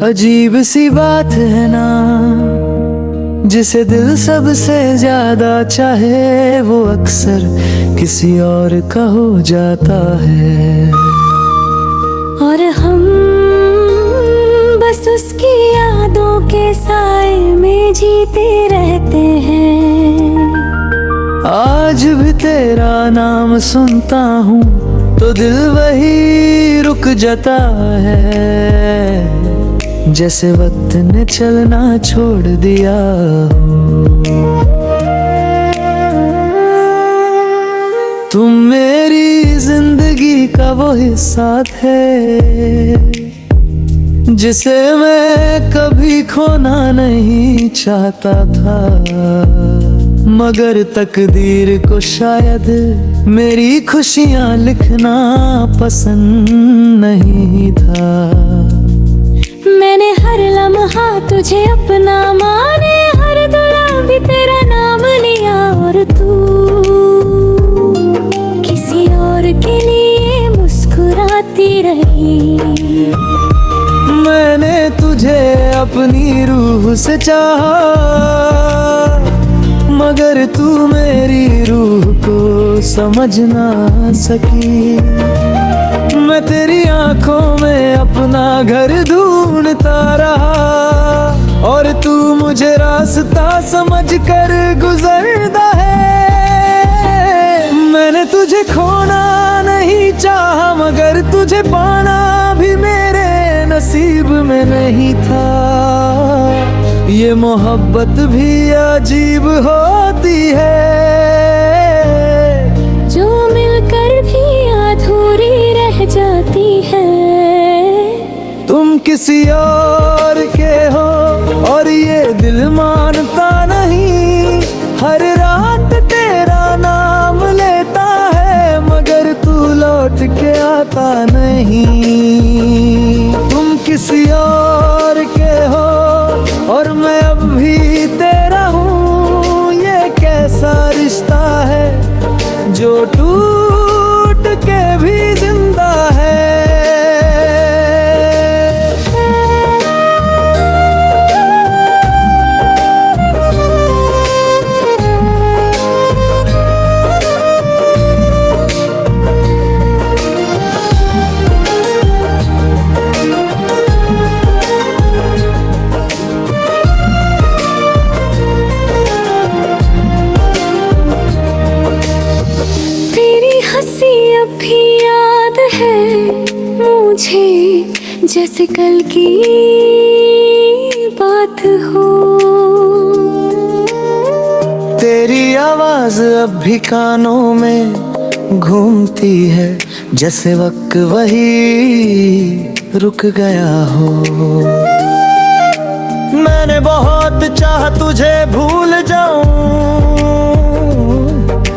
अजीब सी बात है ना, जिसे दिल सबसे ज्यादा चाहे वो अक्सर किसी और का हो जाता है। और हम बस उसकी यादों के साए में जीते रहते हैं। आज भी तेरा नाम सुनता हूँ तो दिल वही रुक जाता है, जैसे वक्त ने चलना छोड़ दिया हो। तुम मेरी जिंदगी का वो हिस्सा थे, जिसे मैं कभी खोना नहीं चाहता था, मगर तकदीर को शायद मेरी खुशियाँ लिखना पसंद नहीं था। मैंने हर लम्हा तुझे अपना माने, हर दुआ भी तेरा नाम लिया, और तू किसी और के लिए मुस्कुराती रही। मैंने तुझे अपनी रूह से चाहा, मगर तू मेरी रूह को समझ ना सकी। मैं तेरी आंखों में अपना घर ढूंढता रहा, और तू मुझे रास्ता समझ कर गुजरता है। मैंने तुझे खोना नहीं चाहा, मगर तुझे पाना भी मेरे नसीब में नहीं था। ये मोहब्बत भी अजीब होती है, जो मिलकर भी अधूरी रह जाती है। तुम किसी और के हो और ये दिल मानता नहीं, हर रात तेरा नाम लेता है, मगर तू लौट के आता नहीं। तुम किसी और के हो और मैं अब भी तेरा हूँ, ये कैसा रिश्ता है जो टूट के भी जिंदा है। भी याद है मुझे जैसे कल की बात हो। तेरी आवाज अब भी कानों में घूमती है, जैसे वक्त वही रुक गया हो। मैंने बहुत चाहा तुझे भूल जाऊं,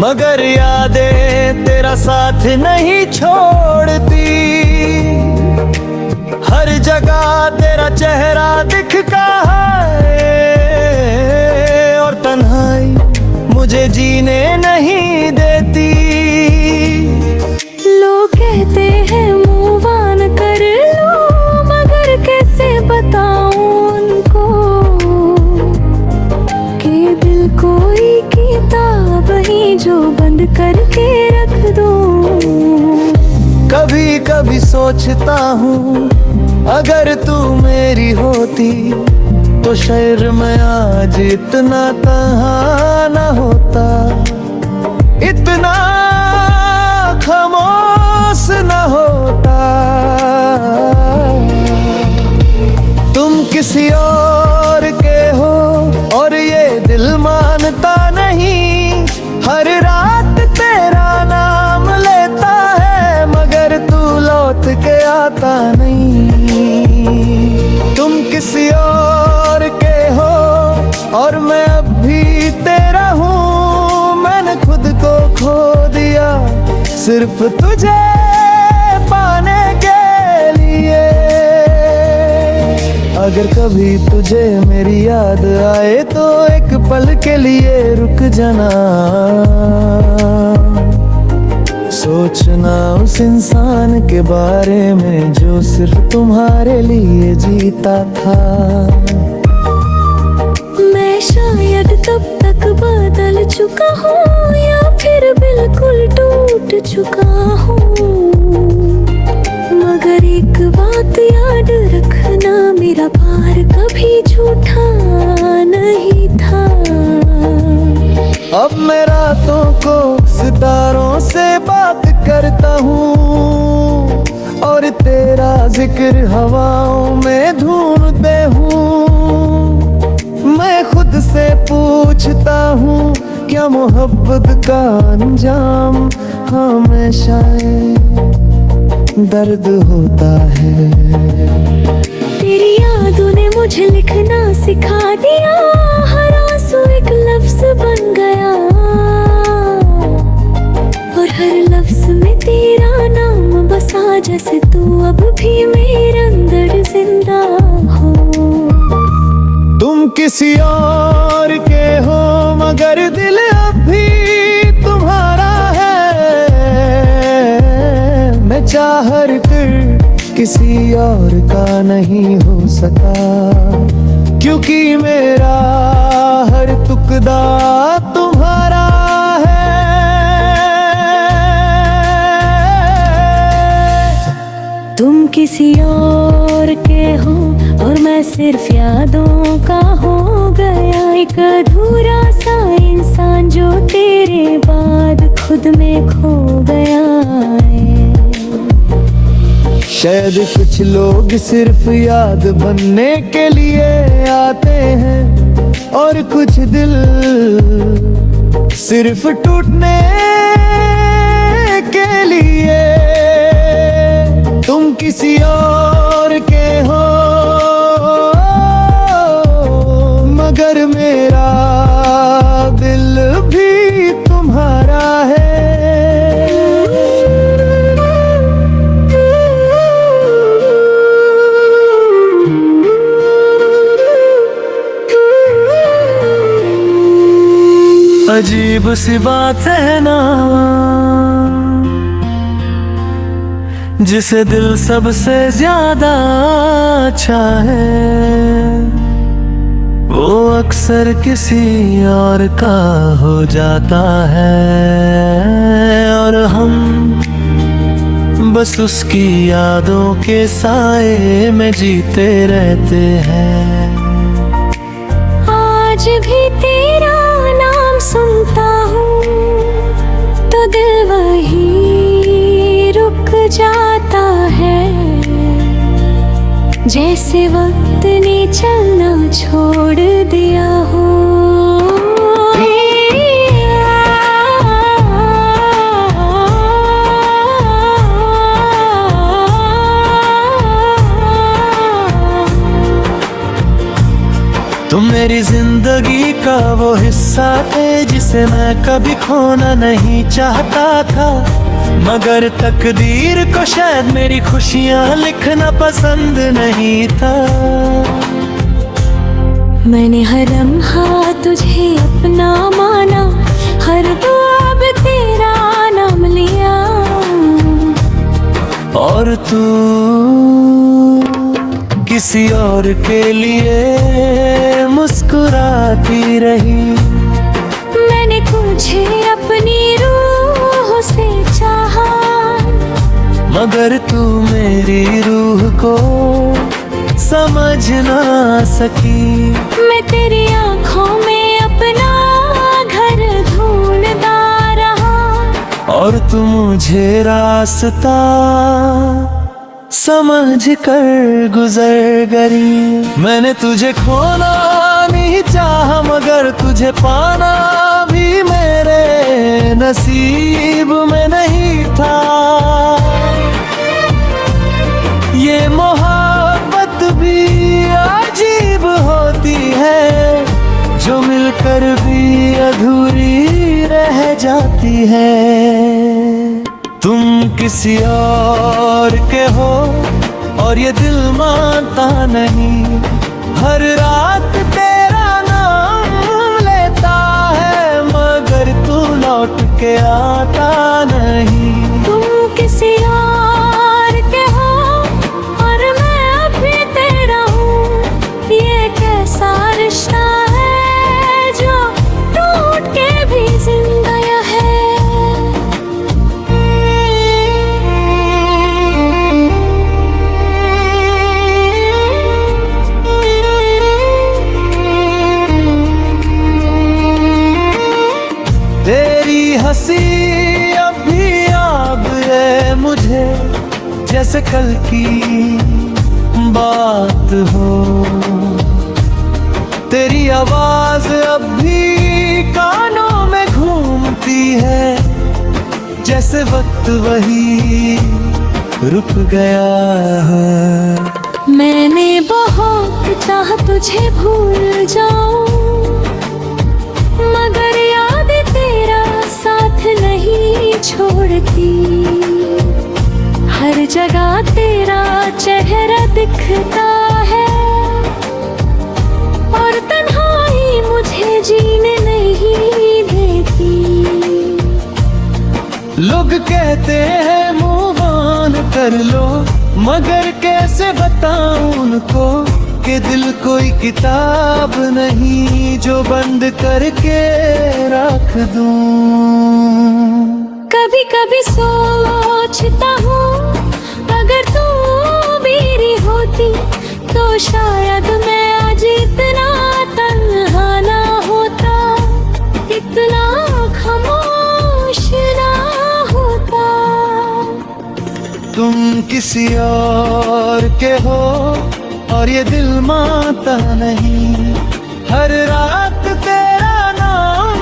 मगर यादें तेरा साथ नहीं छोड़ती। हर जगह तेरा चेहरा दिखता है, और तन्हाई मुझे जीने नहीं देती। लोग कहते हैं मूव ऑन कर लो, मगर कैसे बताऊं उनको कि दिल कोई किताब ही जो बंद करके रख दूं। कभी कभी सोचता हूँ अगर तू मेरी होती तो शायद मैं आज इतना तन्हा न होता, इतना खामोश न होता। तुम किसी और के हो और ये दिल मानता नहीं, हर रात तेरा नाम लेता है, मगर तू लौट के आता नहीं। तुम किसी और के हो और मैं अब भी तेरा हूँ, सिर्फ तुझे पाने के लिए। अगर कभी तुझे मेरी याद आए तो एक पल के लिए रुक जाना, सोचना उस इंसान के बारे में जो सिर्फ तुम्हारे लिए जीता था। मैं शायद तब तक बदल चुका हूँ या फिर बिल्कुल टूट चुका हूँ, मगर एक बात याद रखना, मेरा प्यार कभी झूठा नहीं था। अब मैं रातों को सितारों से बात करता हूँ और तेरा जिक्र हवाओं में ढूंढते हूँ। मैं खुद से पूछता हूँ क्या मोहब्बत का अंजाम हमेशा दर्द होता है। तेरी यादों ने मुझे लिखना सिखा दिया, हर आंसू एक लफ्ज बन गया और हर लफ्ज में तेरा नाम बसा, जैसे तू अब भी मेरे अंदर जिंदा हो। तुम किसी और के हो मगर दिल अब भी तुम्हारा है। मैं चाह कर किसी और का नहीं हो सका, क्योंकि मेरा हर टुकड़ा तुम्हारा है। तुम किसी और के हो और मैं सिर्फ यादों का हो गया, एक अधूरा सा इंसान जो तेरे बाद खुद में खो गया है। शायद कुछ लोग सिर्फ याद बनने के लिए आते हैं और कुछ दिल सिर्फ टूटने के लिए। तुम किसी और के हो मगर मेरा दिल भी तुम्हारा है। अजीब सी बात है ना, जिसे दिल सबसे ज्यादा चाहे वो अक्सर किसी और का हो जाता है और हम बस उसकी यादों के साए में जीते रहते हैं। आज भी तेरा नाम सुनता हूँ तो दिल वही रुक जाता है, जैसे वक्त ने चलना छोड़ दिया हो। तुम मेरी जिंदगी का वो हिस्सा थे जिसे मैं कभी खोना नहीं चाहता था, मगर तकदीर को शायद मेरी खुशियाँ लिखना पसंद नहीं था। मैंने हर लम्हा तुझे अपना माना, हर दुआ में तेरा नाम लिया और तू किसी और के लिए मुस्कुराती रही। मैंने तुझे अपनी रूह से चाहा, मगर तू मेरी रूह को समझ ना सकी। मैं तेरी आँखों में अपना घर ढूंढता रहा और तू मुझे रास्ता समझ कर गुजर गई। मैंने तुझे खोना नहीं चाहा मगर तुझे पाना भी मेरे नसीब में नहीं था। ये मोहब्बत भी अजीब होती है जो मिलकर भी अधूरी रह जाती है। किसी और के हो और ये दिल मानता नहीं। हर रात तेरा नाम लेता है मगर तू लौट के आता नहीं। तुम किसी और के हो और मैं अभी तेरा हूँ, ये कैसा रिश्ता है जो टूट के भी जिंदा है। तेरी हंसी अब भी याद है मुझे, जैसे कल की बात हो। तेरी आवाज अब भी कानों में घूमती है, जैसे वक्त वही रुक गया है। मैंने बहुत चाहा तुझे भूल जाऊं, मगर याद तेरा साथ नहीं छोड़ती। हर जगह तेरा चेहरा दिखता है और तन्हाई मुझे जीने नहीं देती। लोग कहते हैं मूव ऑन कर लो, मगर कैसे बताऊं उनको कि दिल कोई किताब नहीं जो बंद करके रख दूं। कभी कभी सोचता हूँ अगर तू मेरी होती तो शायद मैं आज इतना तन्हा ना होता, इतना खामोश ना होता। तुम किसी और के हो और ये दिल मानता नहीं। हर रात तेरा नाम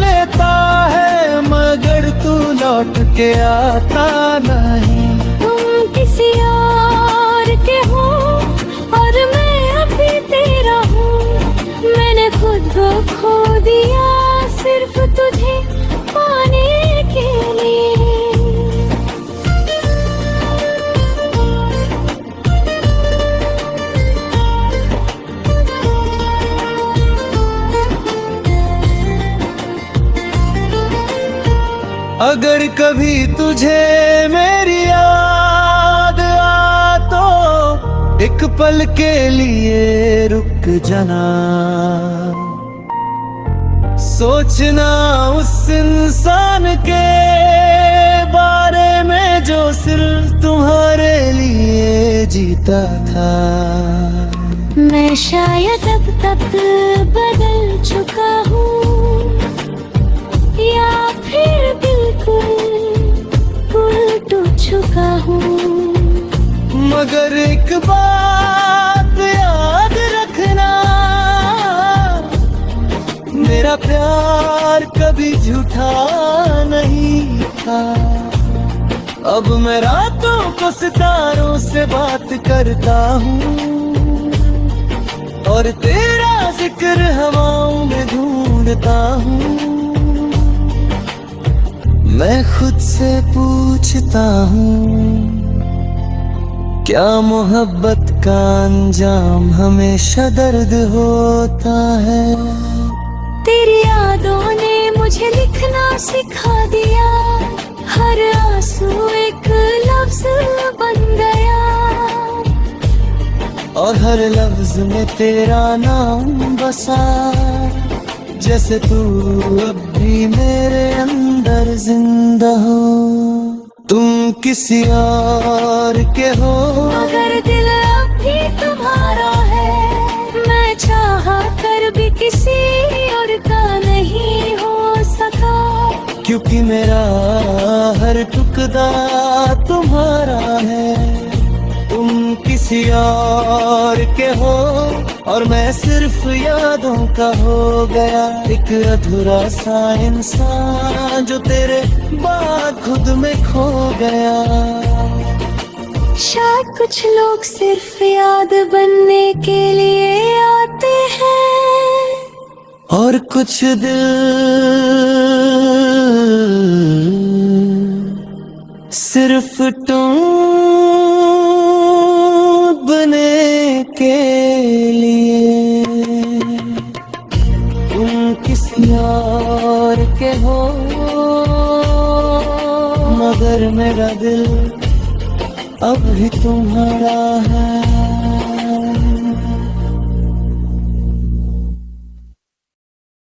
लेता है मगर तू लौट के आता नहीं। तुम किसी और के हो और मैं अभी तेरा हूँ, मैंने खुद को खो दिया सिर्फ तुझे पाने के लिए। अगर कभी तुझे मेरी याद आ तो एक पल के लिए रुक जाना। सोचना उस इंसान के बारे में जो सिर्फ तुम्हारे लिए जीता था। मैं शायद अब तक बदल चुका हूँ या फिर बिल्कुल उलट चुका हूँ, मगर एक बात याद रखना, मेरा प्यार कभी झूठा नहीं था। अब मैं रातों को सितारों से बात करता हूँ और तेरा जिक्र हवाओं में ढूंढता हूँ। मैं खुद से पूछता हूँ क्या मोहब्बत का अंजाम हमेशा दर्द होता है। तेरी यादों ने मुझे लिखना सिखा दिया, हर आंसू एक लफ्ज बन गया और हर लफ्ज में तेरा नाम बसा, जैसे तू अब भी मेरे अंदर जिंदा हो। तुम किसी और के हो मगर दिल अब भी तुम्हारा है, मैं चाहा कर भी किसी और का नहीं हो सका। क्योंकि मेरा हर टुकड़ा तुम्हारा है। तुम किसी और के हो और मैं सिर्फ यादों का हो गया, एक अधूरा सा इंसान जो तेरे बाद खुद में खो गया। शायद कुछ लोग सिर्फ याद बनने के लिए आते हैं और कुछ दिल सिर्फ डूबने के लिए। तुम किसी और के हो मगर मेरा दिल अब भी तुम्हारा है।